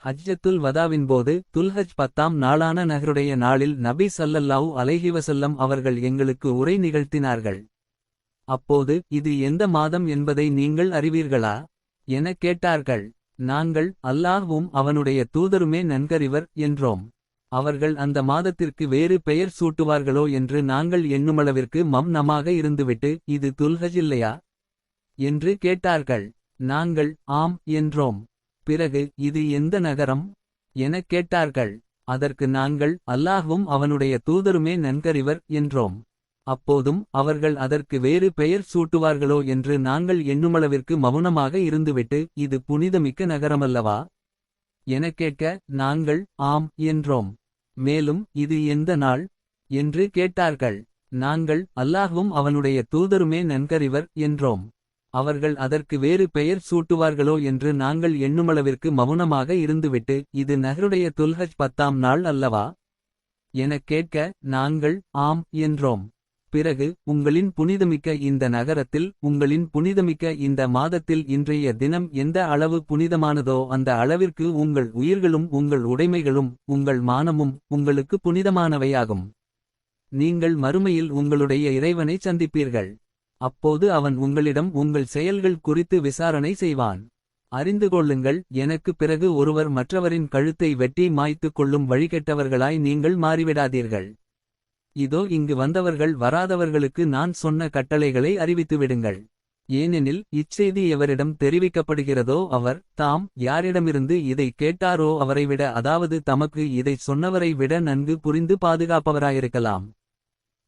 ஹஜ்ஜத்துல் வதாவின்போது துல்ஹஜ் 10ஆம் நாளான நஹருடைய நாளில் நபி ஸல்லல்லாஹு அலைஹி வஸல்லம் அவர்கள் எங்களுக்கு உரை நிகழ்த்தினார்கள். அப்போது இது எந்த மாதம் என்பதை நீங்கள் அறிவீர்களா எனக் கேட்டார்கள். நாங்கள் அல்லாஹ்வும் அவனுடைய தூதருமே நன்கறிவர் என்றோம். அவர்கள் அந்த மாதத்திற்கு வேறு பெயர் சூட்டுவார்களோ என்று நாங்கள் எண்ணுமளவிற்கு மௌனமாக இருந்துவிட்டு இது துல்ஹஜ் இல்லையா என்று கேட்டார்கள். நாங்கள் ஆம் என்றோம். பிறகு இது எந்த நகரம் எனக் கேட்டார்கள். அதற்கு நாங்கள் அல்லாஹ்வும் அவனுடைய தூதருமே நன்கறிவர் என்றோம். அப்போதும் அவர்கள் அதற்கு வேறு பெயர் சூட்டுவார்களோ என்று நாங்கள் எண்ணுமளவிற்கு மௌனமாக இருந்துவிட்டு இது புனிதமிக்க நகரமல்லவா எனக் கேட்க நாங்கள் ஆம் என்றோம். மேலும் இது எந்த நாள் என்று கேட்டார்கள். நாங்கள் அல்லாஹ்வும் அவனுடைய தூதருமே நன்கறிவர் என்றோம். அவர்கள் அதற்கு வேறு பெயர் சூட்டுவார்களோ என்று நாங்கள் எண்ணுமளவிற்கு மௌனமாக இருந்துவிட்டு இது நஹருடைய துல்ஹஜ் 10ஆம் நாள் அல்லவா எனக் கேட்க நாங்கள் ஆம் என்றோம். பிறகு உங்களின் புனிதமிக்க இந்த நகரத்தில் உங்களின் புனிதமிக்க இந்த மாதத்தில் இன்றைய தினம் எந்த அளவு புனிதமானதோ அந்த அளவிற்கு உங்கள் உயிர்களும் உங்கள் உடைமைகளும் உங்கள் மானமும் உங்களுக்கு புனிதமானவையாகும். நீங்கள் மறுமையில் உங்களுடைய இறைவனை சந்திப்பீர்கள். அப்போது அவன் உங்களிடம் உங்கள் செயல்கள் குறித்து விசாரணை செய்வான். அறிந்து கொள்ளுங்கள், எனக்கு பிறகு ஒருவர் மற்றவரின் கழுத்தை வெட்டி மாய்த்துக் கொள்ளும் வழிகெட்டவர்களாய் நீங்கள் மாறிவிடாதீர்கள். இதோ இங்கு வந்தவர்கள் வராதவர்களுக்கு நான் சொன்ன கட்டளைகளை அறிவித்துவிடுங்கள். ஏனெனில் இச்செய்தி எவரிடம் தெரிவிக்கப்படுகிறதோ அவர் தாம் யாரிடமிருந்து இதை கேட்டாரோ அவரைவிட அதாவது தமக்கு இதைச் சொன்னவரை விட நன்கு புரிந்து பாதுகாப்பவராயிருக்கலாம்.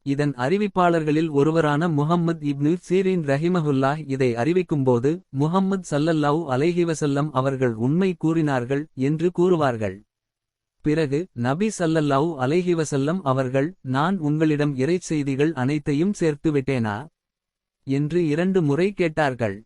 இதன் அறிவிப்பாளர்களில் ஒருவரான முஹம்மத் இப்னு சீரின் ரஹிமஹுல்லாஹ் இதை அறிவிக்கும்போது முஹம்மத் ஸல்லல்லாஹு அலைஹி வஸல்லம் அவர்கள் உண்மை கூறினார்கள் என்று கூறுவார்கள். பிறகு நபி ஸல்லல்லாஹு அலைஹி வஸல்லம் அவர்கள் நான் உங்களிடம் இறைச்செய்திகள் அனைத்தையும் சேர்த்து விட்டேனா என்று 2 முறை கேட்டார்கள்.